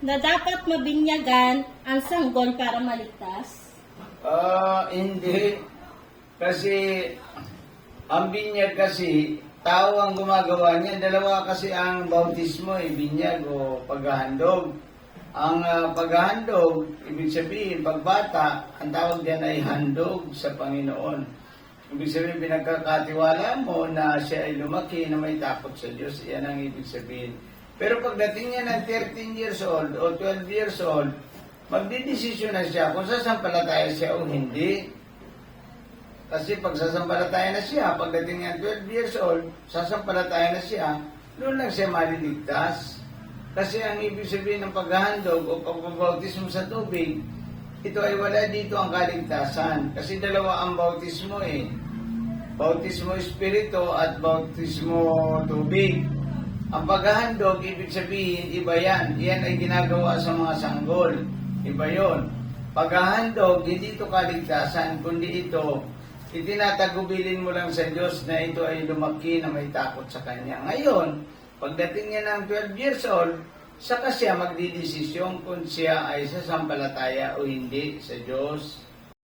na dapat mabinyagan ang sanggol para maligtas? Hindi. Kasi ang binyag kasi, tao ang gumagawa niya. Dalawa kasi ang bautismo, binyag o paghahandog. Ang paghahandog, ibig sabihin, pagbata, ang tawag diyan ay handog sa Panginoon. Ibig sabihin, pinagkakatiwala mo na siya ay lumaki na may takot sa Diyos. Yan ang ibig sabihin. Pero pagdating niya ng 13 years old o 12 years old, magdidesisyon na siya kung sasampalataya siya o hindi. Kasi pag sasampalataya na siya, pagdating niya ng 12 years old, sasampalataya na siya, doon lang siya maliligtas. Kasi ang ibig sabihin ng paghahandog o pagbabautismo sa tubig, ito ay wala dito ang kaligtasan. Kasi dalawa ang bautismo Bautismo espiritu at bautismo tubig. Ang paghahandog, ibig sabihin, iba yan. Yan ay ginagawa sa mga sanggol. Iba yun. Paghahandog, hindi ito kaligtasan, kundi ito, itinatagubilin mo lang sa Diyos na ito ay lumaki na may takot sa Kanya. Ngayon, pagdating niya ng 12 years old, saka siya magdidesisyon kung siya ay sasampalataya o hindi sa Diyos.